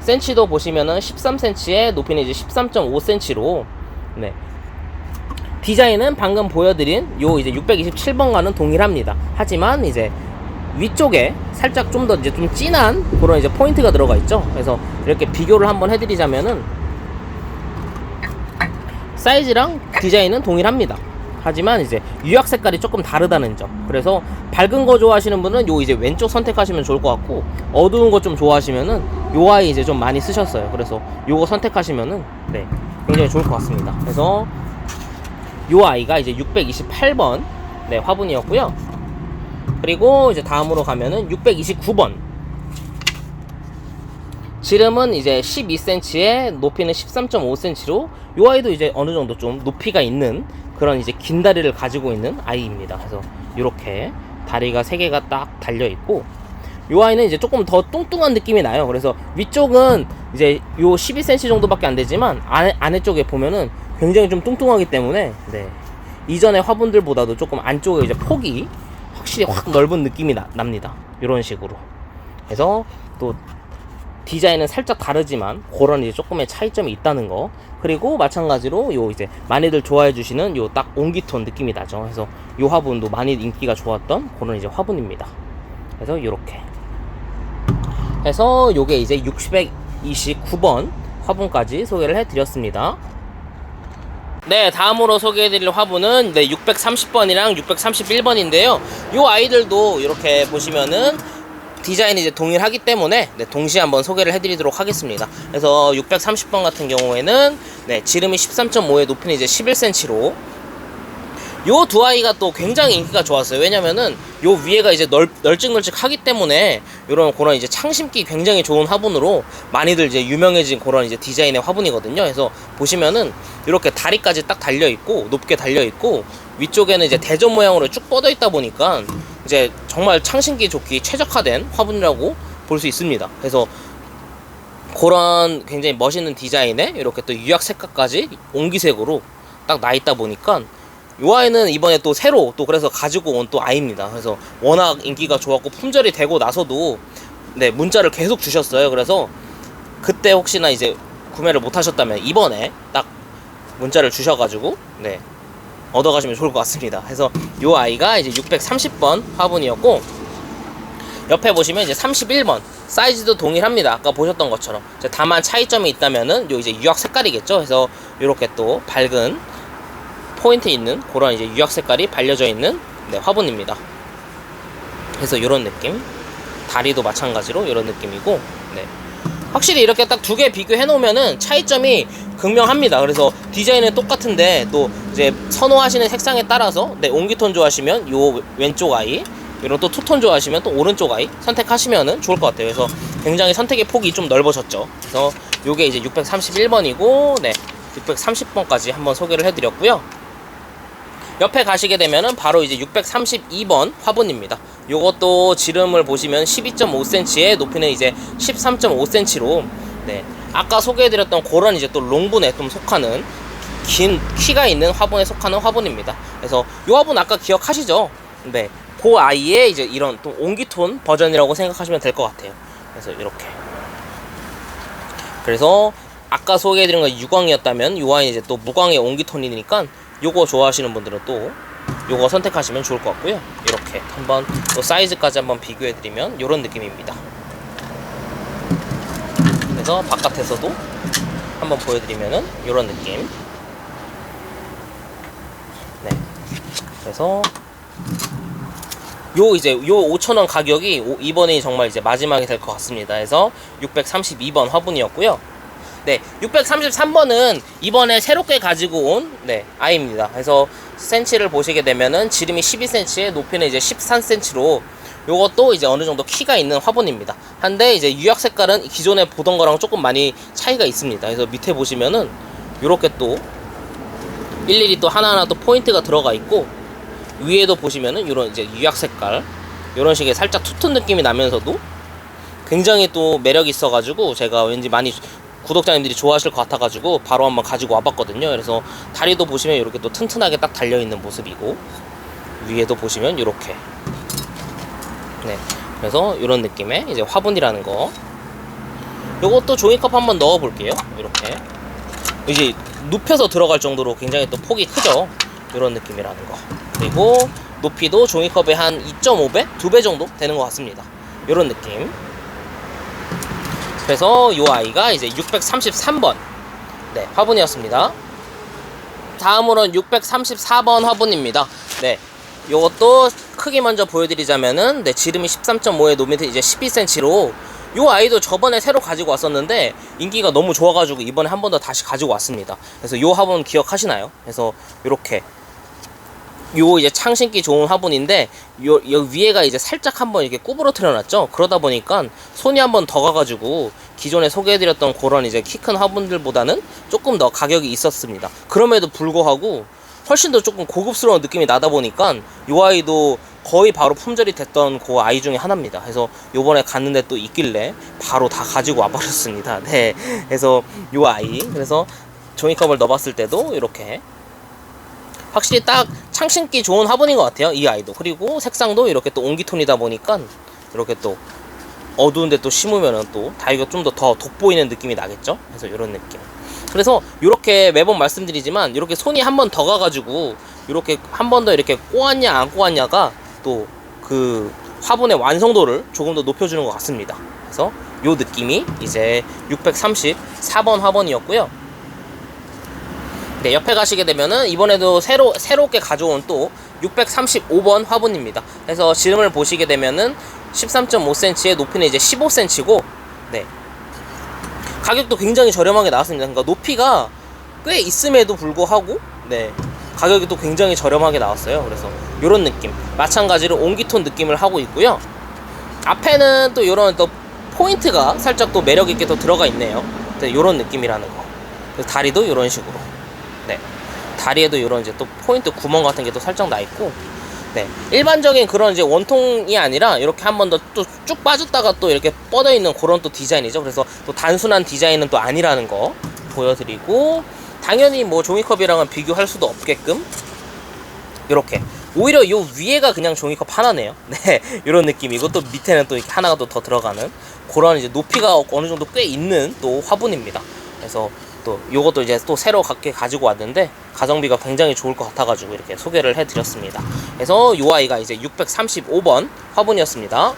센치도 보시면은 13cm에 높이는 이제 13.5cm로 네. 디자인은 방금 보여드린 요 이제 627번과는 동일합니다. 하지만 이제 위쪽에 살짝 좀 더 이제 좀 진한 그런 이제 포인트가 들어가 있죠. 그래서 이렇게 비교를 한번 해드리자면은 사이즈랑 디자인은 동일합니다. 하지만 이제 유약 색깔이 조금 다르다는 점. 그래서 밝은 거 좋아하시는 분은 요 이제 왼쪽 선택하시면 좋을 것 같고 어두운 거 좀 좋아하시면은 요 아이 이제 좀 많이 쓰셨어요. 그래서 요거 선택하시면은 네, 굉장히 좋을 것 같습니다. 그래서 요 아이가 이제 628번 네, 화분이었고요. 그리고 이제 다음으로 가면은 629번. 지름은 이제 12cm에 높이는 13.5cm로 요 아이도 이제 어느 정도 좀 높이가 있는 그런 이제 긴 다리를 가지고 있는 아이입니다. 그래서 이렇게 다리가 3개가 딱 달려 있고 요 아이는 이제 조금 더 뚱뚱한 느낌이 나요. 그래서 위쪽은 이제 요 12cm 정도밖에 안 되지만 안에 쪽에 보면은 굉장히 좀 뚱뚱하기 때문에 네. 이전의 화분들보다도 조금 안쪽에 이제 폭이 확실히 확 넓은 느낌이 납니다. 이런 식으로. 그래서 또 디자인은 살짝 다르지만 그런 이제 조금의 차이점이 있다는 거. 그리고 마찬가지로 요 이제 많이들 좋아해 주시는 요 딱 옹기톤 느낌이 나죠. 그래서 요 화분도 많이 인기가 좋았던 그런 이제 화분입니다. 그래서 요렇게 해서 요게 이제 629번 화분까지 소개를 해 드렸습니다. 네, 다음으로 소개해드릴 화분은 네, 630번이랑 631번인데요. 요 아이들도 이렇게 보시면은 디자인이 이제 동일하기 때문에 네, 동시에 한번 소개를 해드리도록 하겠습니다. 그래서 630번 같은 경우에는 네, 지름이 13.5에 높이는 이제 11cm로 요 두 아이가 또 굉장히 인기가 좋았어요. 왜냐면은 요 위에가 이제 널찍널찍하기 때문에 요런 그런 이제 창심기 굉장히 좋은 화분으로 많이들 이제 유명해진 그런 이제 디자인의 화분이거든요. 그래서 보시면은 이렇게 다리까지 딱 달려 있고 높게 달려 있고 위쪽에는 이제 대전 모양으로 쭉 뻗어 있다 보니까 이제 정말 창심기 좋기 최적화된 화분이라고 볼 수 있습니다. 그래서 그런 굉장히 멋있는 디자인에 이렇게 또 유약 색깔까지 옹기색으로 딱 나 있다 보니까 이 아이는 이번에 또 새로 또 그래서 가지고 온 또 아이입니다. 그래서 워낙 인기가 좋았고 품절이 되고 나서도 네, 문자를 계속 주셨어요. 그래서 그때 혹시나 이제 구매를 못 하셨다면 이번에 딱 문자를 주셔가지고 네, 얻어가시면 좋을 것 같습니다. 그래서 이 아이가 이제 630번 화분이었고 옆에 보시면 이제 31번 사이즈도 동일합니다. 아까 보셨던 것처럼 다만 차이점이 있다면은 요 이제 유약 색깔이겠죠. 그래서 이렇게 또 밝은 포인트 있는 그런 이제 유약 색깔이 발려져 있는 네, 화분입니다. 그래서 이런 느낌, 다리도 마찬가지로 이런 느낌이고, 네. 확실히 이렇게 딱 두 개 비교해 놓으면은 차이점이 극명합니다. 그래서 디자인은 똑같은데 또 이제 선호하시는 색상에 따라서 네, 옹기톤 좋아하시면 요 왼쪽 아이, 이런 또 투톤 좋아하시면 또 오른쪽 아이 선택하시면은 좋을 것 같아요. 그래서 굉장히 선택의 폭이 좀 넓어졌죠. 그래서 요게 이제 631번이고, 네, 630번까지 한번 소개를 해드렸고요. 옆에 가시게 되면은 바로 이제 632번 화분입니다. 요것도 지름을 보시면 12.5cm에 높이는 이제 13.5cm로 네, 아까 소개해드렸던 그런 이제 또 롱분에 좀 속하는 긴 키가 있는 화분에 속하는 화분입니다. 그래서 요 화분 아까 기억하시죠? 네, 그 아이의 이제 이런 또 온기톤 버전이라고 생각하시면 될 것 같아요. 그래서 이렇게. 그래서 아까 소개해드린 건 유광이었다면 요 아이 이제 또 무광의 온기톤이니까 요거 좋아하시는 분들은 또 요거 선택하시면 좋을 것 같고요. 이렇게 한번 또 사이즈까지 한번 비교해드리면 요런 느낌입니다. 그래서 바깥에서도 한번 보여드리면은 요런 느낌. 네. 그래서 요 5,000원 가격이 이번이 정말 이제 마지막이 될 것 같습니다. 그래서 632번 화분이었고요. 네, 633번은 이번에 새롭게 가지고 온 아이입니다. 그래서 센치를 보시게 되면은 지름이 12cm에 높이는 이제 13cm로 요것도 이제 어느 정도 키가 있는 화분입니다. 한데 이제 유약 색깔은 기존에 보던 거랑 조금 많이 차이가 있습니다. 그래서 밑에 보시면은 요렇게 또 일일이 또 하나하나 또 포인트가 들어가 있고, 위에도 보시면은 요런 이제 유약 색깔 요런 식의 살짝 투톤 느낌이 나면서도 굉장히 또 매력이 있어가지고 제가 왠지 많이 구독자님들이 좋아하실 것 같아가지고 바로 한번 가지고 와봤거든요. 그래서 다리도 보시면 이렇게 또 튼튼하게 딱 달려있는 모습이고, 위에도 보시면 이렇게 그래서 이런 느낌의 이제 화분이라는 거. 요것도 종이컵 한번 넣어 볼게요. 이렇게 이제 눕혀서 들어갈 정도로 굉장히 또 폭이 크죠. 이런 느낌이라는 거. 그리고 높이도 종이컵의 한 2.5배? 2배 정도 되는 것 같습니다. 이런 느낌. 그래서 이 아이가 이제 633번 화분이었습니다. 다음으로는 634번 화분입니다. 요것도 크기 먼저 보여드리자면은 지름이 13.5에 높이도 이제 12cm로 요 아이도 저번에 새로 가지고 왔었는데 인기가 너무 좋아가지고 이번에 한 번 더 다시 가지고 왔습니다. 그래서 요 화분 기억하시나요? 그래서 요렇게 요 이제 창 신기 좋은 화분인데 요 위에가 이제 살짝 한번 이렇게 구부러뜨려 놨죠. 그러다 보니까 손이 한번 더 가가지고 기존에 소개해드렸던 그런 이제 키 큰 화분들보다는 조금 더 가격이 있었습니다. 그럼에도 불구하고 훨씬 더 조금 고급스러운 느낌이 나다 보니까 요 아이도 거의 바로 품절이 됐던 그 아이 중에 하나입니다. 그래서 요번에 갔는데 또 있길래 바로 다 가지고 와버렸습니다. 그래서 요 아이, 그래서 종이컵을 넣어봤을 때도 이렇게 확실히 딱 창신기 좋은 화분인 것 같아요. 이 아이도. 그리고 색상도 이렇게 또 온기톤이다 보니까 이렇게 또 어두운데 또 심으면은 또 다이가 좀 더 돋보이는 느낌이 나겠죠. 그래서 이런 느낌. 그래서 이렇게 매번 말씀드리지만 이렇게 손이 한 번 더 가가지고 이렇게 한 번 더 이렇게 꼬았냐 안 꼬았냐가 또 그 화분의 완성도를 조금 더 높여주는 것 같습니다. 그래서 요 느낌이 이제 634번 화분이었고요. 옆에 가시게 되면은 이번에도 새롭게 가져온 또 635번 화분입니다. 그래서 지름을 보시게 되면은 13.5cm에 높이는 이제 15cm고, 가격도 굉장히 저렴하게 나왔습니다. 그러니까 높이가 꽤 있음에도 불구하고 가격이 또 굉장히 저렴하게 나왔어요. 그래서 요런 느낌, 마찬가지로 온기톤 느낌을 하고 있고요. 앞에는 또 요런 또 포인트가 살짝 또 매력있게 또 들어가 있네요. 요런 느낌이라는 거. 그래서 다리도 요런 식으로 다리에도 요런 이제 또 포인트 구멍 같은 게 또 살짝 나 있고, 일반적인 그런 이제 원통이 아니라 이렇게 한 번 더 또 쭉 빠졌다가 또 이렇게 뻗어 있는 그런 또 디자인이죠. 그래서 또 단순한 디자인은 또 아니라는 거 보여드리고, 당연히 뭐 종이컵이랑은 비교할 수도 없게끔 이렇게 오히려 요 위에가 그냥 종이컵 하나네요. 이런 느낌이고, 또 밑에는 또 이렇게 하나가 또 더 들어가는 그런 이제 높이가 어느 정도 꽤 있는 또 화분입니다. 그래서 또 요것도 이제 또 새로 가지고 왔는데 가성비가 굉장히 좋을 것 같아가지고 이렇게 소개를 해드렸습니다. 그래서 요 아이가 이제 635번 화분이었습니다.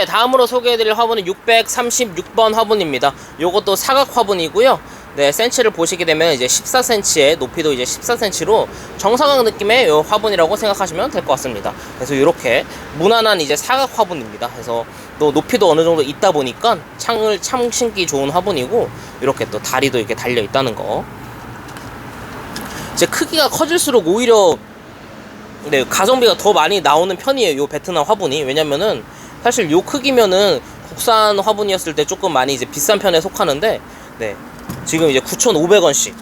다음으로 소개해드릴 화분은 636번 화분입니다. 요것도 사각 화분이고요. 센치를 보시게 되면 이제 14cm에 높이도 이제 14cm로 정사각 느낌의 요 화분이라고 생각하시면 될 것 같습니다. 그래서 이렇게 무난한 이제 사각 화분입니다. 그래서 또 높이도 어느 정도 있다 보니까 창 신기 좋은 화분이고, 이렇게 또 다리도 이렇게 달려 있다는 거. 이제 크기가 커질수록 오히려 가성비가 더 많이 나오는 편이에요. 요 베트남 화분이. 왜냐면은 사실 요 크기면은 국산 화분이었을 때 조금 많이 이제 비싼 편에 속하는데 지금 이제 9,500원씩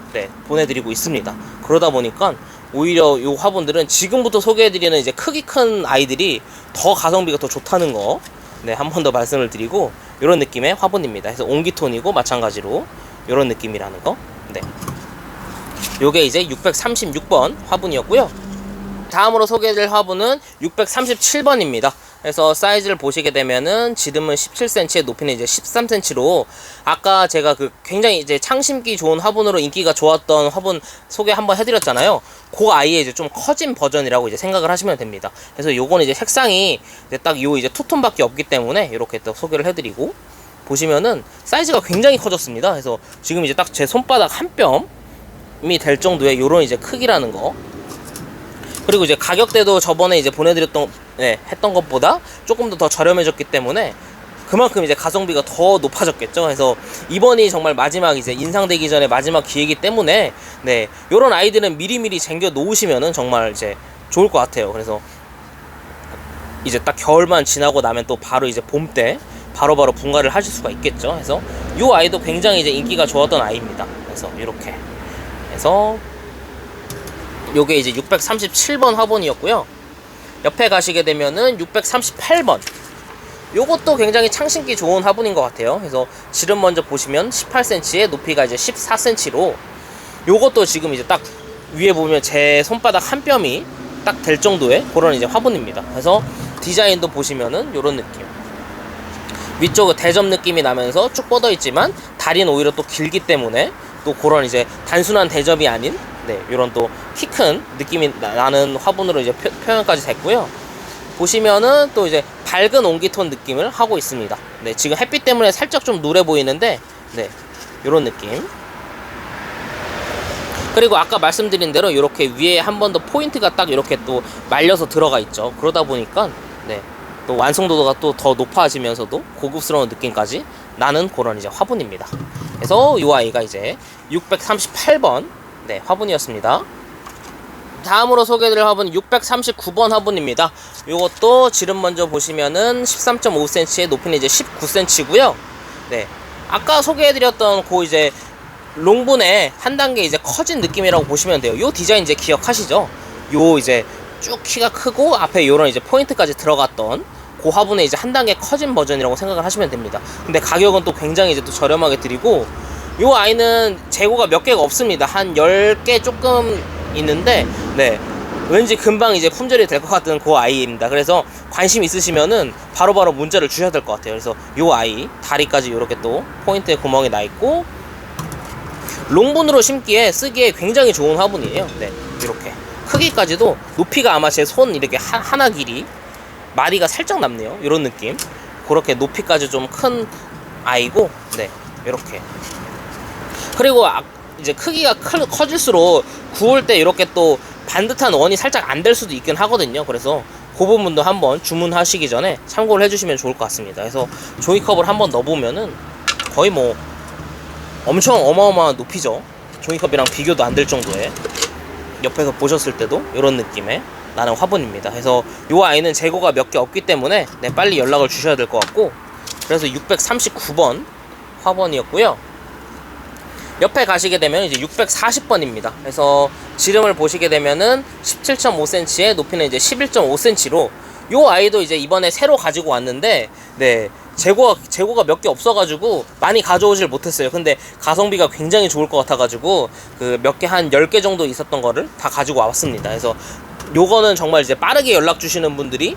보내드리고 있습니다. 그러다 보니까 오히려 요 화분들은 지금부터 소개해드리는 이제 크기 큰 아이들이 더 가성비가 더 좋다는 거 한 번 더 말씀을 드리고, 이런 느낌의 화분입니다. 그래서 온기톤이고 마찬가지로 이런 느낌이라는 거. 요게 이제 636번 화분이었고요. 다음으로 소개해드릴 화분은 637번입니다. 그래서 사이즈를 보시게 되면은 지름은 17cm, 높이는 이제 13cm로 아까 제가 그 굉장히 이제 창심기 좋은 화분으로 인기가 좋았던 화분 소개 한번 해드렸잖아요. 그 아이의 이제 좀 커진 버전이라고 이제 생각을 하시면 됩니다. 그래서 요거는 이제 색상이 이제 딱 요 이제 투톤밖에 없기 때문에 이렇게 또 소개를 해드리고, 보시면은 사이즈가 굉장히 커졌습니다. 그래서 지금 이제 딱 제 손바닥 한 뼘이 될 정도의 요런 이제 크기라는 거. 그리고 이제 가격대도 저번에 이제 보내드렸던 했던 것보다 조금 더 저렴해졌기 때문에 그만큼 이제 가성비가 더 높아졌겠죠. 그래서 이번이 정말 마지막 이제 인상되기 전에 마지막 기회이기 때문에 요런 아이들은 미리미리 쟁겨 놓으시면은 정말 이제 좋을 것 같아요. 그래서 이제 딱 겨울만 지나고 나면 또 바로 이제 봄 때 바로바로 분갈이를 하실 수가 있겠죠. 그래서 이 아이도 굉장히 이제 인기가 좋았던 아이입니다. 그래서 이렇게 해서 요게 이제 637번 화분이었고요. 옆에 가시게 되면은 638번. 요것도 굉장히 창신기 좋은 화분인 것 같아요. 그래서 지름 먼저 보시면 18cm에 높이가 이제 14cm로 요것도 지금 이제 딱 위에 보면 제 손바닥 한 뼘이 딱 될 정도의 그런 이제 화분입니다. 그래서 디자인도 보시면은 요런 느낌. 위쪽은 대접 느낌이 나면서 쭉 뻗어 있지만 다리는 오히려 또 길기 때문에 또 그런 이제 단순한 대접이 아닌 요런 또 키 큰 느낌이 나는 화분으로 이제 표현까지 됐고요. 보시면은 또 이제 밝은 온기톤 느낌을 하고 있습니다. 지금 햇빛 때문에 살짝 좀 누래 보이는데 요런 느낌. 그리고 아까 말씀드린 대로 이렇게 위에 한 번 더 포인트가 딱 이렇게 또 말려서 들어가 있죠. 그러다 보니까 또 완성도가 또 더 높아지면서도 고급스러운 느낌까지 나는 그런 이제 화분입니다. 그래서 이 아이가 이제 638번 화분이었습니다. 다음으로 소개해드릴 화분은 639번 화분입니다. 이것도 지름 먼저 보시면은 13.5cm에 높이는 이제 19cm고요. 아까 소개해드렸던 그 이제 롱분의 한 단계 이제 커진 느낌이라고 보시면 돼요. 요 디자인 이제 기억하시죠? 요 이제 쭉 키가 크고 앞에 요런 이제 포인트까지 들어갔던 그 화분의 이제 한 단계 커진 버전이라고 생각을 하시면 됩니다. 근데 가격은 또 굉장히 이제 또 저렴하게 드리고, 요 아이는 재고가 몇 개가 없습니다. 한 10개 조금 있는데 왠지 금방 이제 품절이 될 것 같은 그 아이입니다. 그래서 관심 있으시면은 바로바로 문자를 주셔야 될 것 같아요. 그래서 요 아이 다리까지 이렇게 또 포인트에 구멍이 나 있고 롱분으로 심기에 쓰기에 굉장히 좋은 화분이에요. 이렇게 크기까지도 높이가 아마 제 손 이렇게 하나 길이 마디가 살짝 남네요. 이런 느낌. 그렇게 높이까지 좀 큰 아이고 이렇게. 그리고 이제 크기가 커질수록 구울 때 이렇게 또 반듯한 원이 살짝 안 될 수도 있긴 하거든요. 그래서 그 부분도 한번 주문하시기 전에 참고를 해주시면 좋을 것 같습니다. 그래서 종이컵을 한번 넣어보면은 거의 뭐 엄청 어마어마한 높이죠. 종이컵이랑 비교도 안 될 정도의, 옆에서 보셨을 때도 이런 느낌의 나는 화분입니다. 그래서 이 아이는 재고가 몇 개 없기 때문에 빨리 연락을 주셔야 될 것 같고, 그래서 639번 화분이었고요. 옆에 가시게 되면 이제 640번입니다. 그래서 지름을 보시게 되면은 17.5cm에 높이는 이제 11.5cm로 요 아이도 이제 이번에 새로 가지고 왔는데 재고가 몇 개 없어가지고 많이 가져오질 못했어요. 근데 가성비가 굉장히 좋을 것 같아가지고 그 몇 개 한 10개 정도 있었던 거를 다 가지고 왔습니다. 그래서 요거는 정말 이제 빠르게 연락 주시는 분들이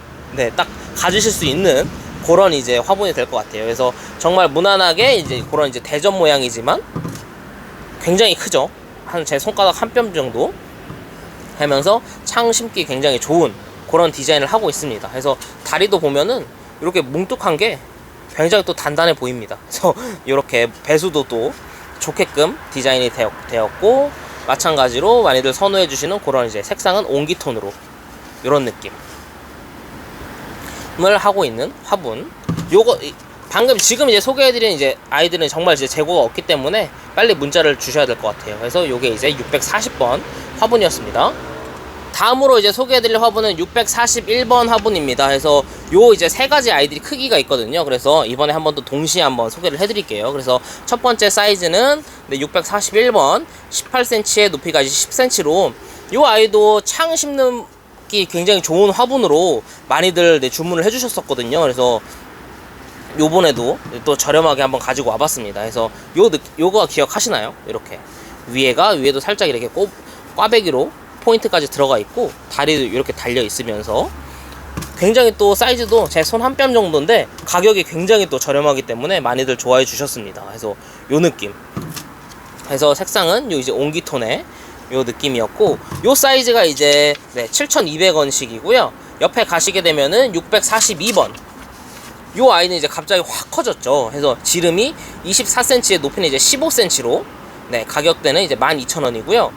딱 가지실 수 있는 그런 이제 화분이 될 것 같아요. 그래서 정말 무난하게 이제 그런 이제 대접 모양이지만 굉장히 크죠. 한 제 손가락 한 뼘 정도 하면서 창 심기 굉장히 좋은 그런 디자인을 하고 있습니다. 그래서 다리도 보면은 이렇게 뭉툭한 게 굉장히 또 단단해 보입니다. 그래서 이렇게 배수도 또 좋게끔 디자인이 되었고, 마찬가지로 많이들 선호해 주시는 그런 이제 색상은 온기톤으로 이런 느낌을 하고 있는 화분. 요거 방금 지금 이제 소개해드린 이제 아이들은 정말 이제 재고가 없기 때문에 빨리 문자를 주셔야 될 것 같아요. 그래서 요게 이제 640번 화분이었습니다. 다음으로 이제 소개해드릴 화분은 641번 화분입니다. 그래서 요 이제 세 가지 아이들이 크기가 있거든요. 그래서 이번에 한번 또 동시에 한번 소개를 해드릴게요. 그래서 첫 번째 사이즈는 641번 18cm에 높이가 이제 10cm로 요 아이도 창 심기 굉장히 좋은 화분으로 많이들 주문을 해주셨었거든요. 그래서 요번에도 또 저렴하게 한번 가지고 와봤습니다. 그래서 요거 기억하시나요? 이렇게 위에도 살짝 이렇게 꽈배기로 포인트까지 들어가 있고 다리도 이렇게 달려 있으면서 굉장히 또 사이즈도 제 손 한 뼘 정도인데 가격이 굉장히 또 저렴하기 때문에 많이들 좋아해 주셨습니다. 그래서 요 느낌. 그래서 색상은 요 이제 옹기톤의 요 느낌이었고, 요 사이즈가 이제 7,200원씩이고요. 옆에 가시게 되면은 642번. 요 아이는 이제 갑자기 확 커졌죠. 그래서 지름이 24cm에 높이는 이제 15cm로 가격대는 이제 12,000원이고요.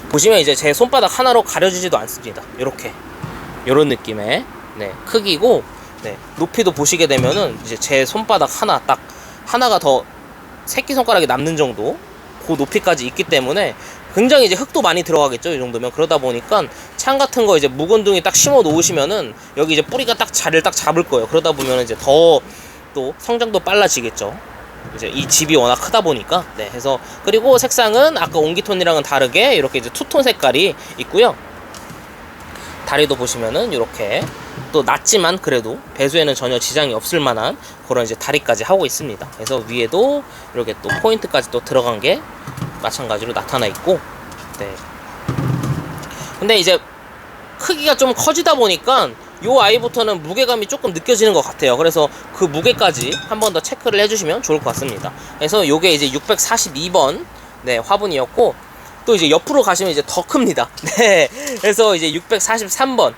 보시면 이제 제 손바닥 하나로 가려지지도 않습니다. 요렇게 요런 느낌의 크기고, 높이도 보시게 되면은 이제 제 손바닥 하나가 더 새끼손가락이 남는 정도 그 높이까지 있기 때문에 굉장히 이제 흙도 많이 들어가겠죠. 이 정도면. 그러다 보니까 창 같은 거 이제 묵은둥이 딱 심어 놓으시면은 여기 이제 뿌리가 딱 자리를 딱 잡을 거예요. 그러다 보면 이제 더 또 성장도 빨라지겠죠. 이제 이 집이 워낙 크다 보니까. 그래서 그리고 색상은 아까 옹기톤이랑은 다르게 이렇게 이제 투톤 색깔이 있고요. 다리도 보시면은 이렇게 또 낮지만 그래도 배수에는 전혀 지장이 없을 만한 그런 이제 다리까지 하고 있습니다. 그래서 위에도 이렇게 또 포인트까지 또 들어간 게 마찬가지로 나타나 있고, 근데 이제 크기가 좀 커지다 보니까 요 아이부터는 무게감이 조금 느껴지는 것 같아요. 그래서 그 무게까지 한 번 더 체크를 해주시면 좋을 것 같습니다. 그래서 요게 이제 642번 화분이었고, 또 이제 옆으로 가시면 이제 더 큽니다. 그래서 이제 643번.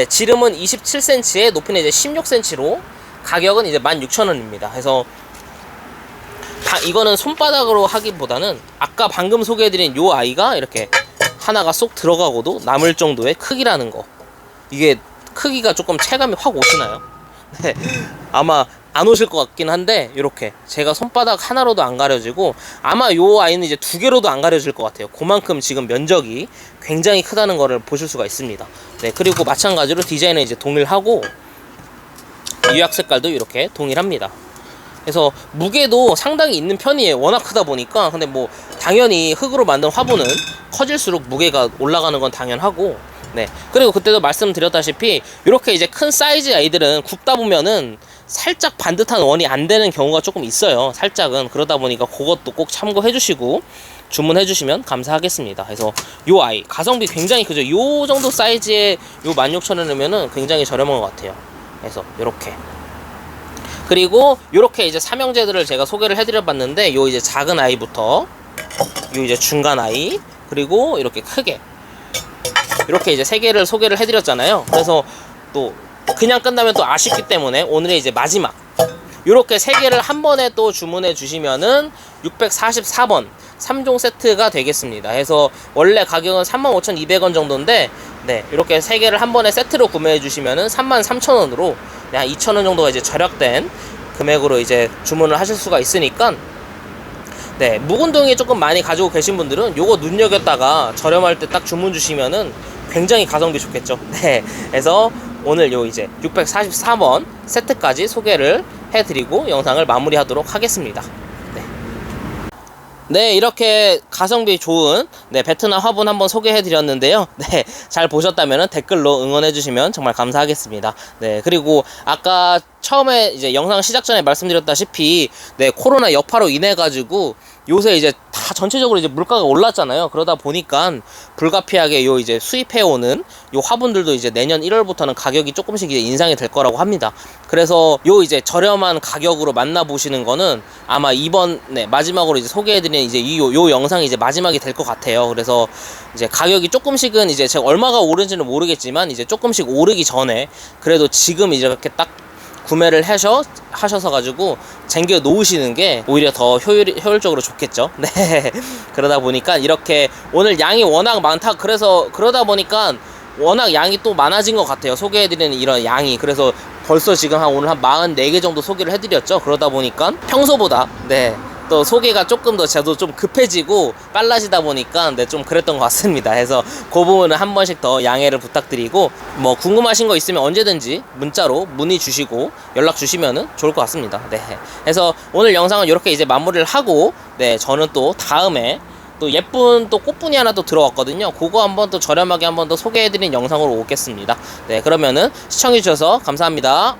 지름은 27cm에 높이는 이제 16cm로 가격은 이제 16,000원입니다. 그래서 이거는 손바닥으로 하기보다는 아까 방금 소개해드린 요 아이가 이렇게 하나가 쏙 들어가고도 남을 정도의 크기라는 거. 이게 크기가 조금 체감이 확 오시나요? 아마 안 오실 것 같긴 한데, 이렇게 제가 손바닥 하나로도 안 가려지고 아마 요 아이는 이제 두 개로도 안 가려질 것 같아요. 그만큼 지금 면적이 굉장히 크다는 거를 보실 수가 있습니다. 그리고 마찬가지로 디자인은 이제 동일하고 유약 색깔도 이렇게 동일합니다. 그래서 무게도 상당히 있는 편이에요. 워낙 크다 보니까. 근데 뭐 당연히 흙으로 만든 화분은 커질수록 무게가 올라가는 건 당연하고, 그리고 그때도 말씀드렸다시피 이렇게 이제 큰 사이즈 아이들은 굽다 보면은 살짝 반듯한 원이 안 되는 경우가 조금 있어요. 살짝은. 그러다 보니까 그것도 꼭 참고해 주시고 주문해 주시면 감사하겠습니다. 그래서 요 아이 가성비 굉장히 크죠. 요 정도 사이즈에 요 16,000원이면은 굉장히 저렴한 것 같아요. 그래서 요렇게. 그리고 요렇게 이제 삼형제들을 제가 소개를 해드려 봤는데, 요 이제 작은 아이부터 요 이제 중간 아이, 그리고 이렇게 크게 이렇게 이제 세 개를 소개를 해드렸잖아요. 그래서 또 그냥 끝나면 또 아쉽기 때문에 오늘의 이제 마지막 요렇게 세 개를 한 번에 또 주문해 주시면은 644번 3종 세트가 되겠습니다. 그래서 원래 가격은 35,200원 정도인데, 이렇게 세 개를 한 번에 세트로 구매해 주시면은 33,000원으로 한 2,000원 정도가 이제 절약된 금액으로 이제 주문을 하실 수가 있으니까, 묵은둥이 조금 많이 가지고 계신 분들은 요거 눈여겼다가 저렴할 때 딱 주문 주시면은 굉장히 가성비 좋겠죠. 그래서 오늘 요 이제 644번 세트까지 소개를 해드리고 영상을 마무리하도록 하겠습니다. 이렇게 가성비 좋은 베트남 화분 한번 소개해 드렸는데요. 잘 보셨다면 댓글로 응원해 주시면 정말 감사하겠습니다. 그리고 아까 처음에 이제 영상 시작 전에 말씀드렸다시피 코로나 여파로 인해 가지고 요새 이제 다 전체적으로 이제 물가가 올랐잖아요. 그러다 보니까 불가피하게 요 이제 수입해 오는 요 화분들도 이제 내년 1월부터는 가격이 조금씩 이제 인상이 될 거라고 합니다. 그래서 요 이제 저렴한 가격으로 만나보시는 거는 아마 이번 마지막으로 이제 소개해드리는 이제 요 영상이 이제 마지막이 될 것 같아요. 그래서 이제 가격이 조금씩은 이제 제가 얼마가 오른지는 모르겠지만 이제 조금씩 오르기 전에 그래도 지금 이제 이렇게 딱 구매를 하셔서 가지고 쟁겨 놓으시는 게 오히려 더 효율적으로 좋겠죠. 그러다 보니까 이렇게 오늘 양이 워낙 많다. 그러다 보니까 워낙 양이 또 많아진 것 같아요. 소개해드리는 이런 양이. 그래서 벌써 지금 오늘 한 44개 정도 소개를 해드렸죠. 그러다 보니까 평소보다 또 소개가 조금 더 저도 좀 급해지고 빨라지다 보니까 좀 그랬던 것 같습니다. 그래서 그 부분은 한 번씩 더 양해를 부탁드리고, 뭐 궁금하신 거 있으면 언제든지 문자로 문의 주시고 연락 주시면은 좋을 것 같습니다. 그래서 오늘 영상은 이렇게 이제 마무리를 하고, 저는 또 다음에 또 예쁜 또 꽃분이 하나 또 들어왔거든요. 그거 한번 또 저렴하게 한번 더 소개해드린 영상으로 오겠습니다. 그러면은 시청해주셔서 감사합니다.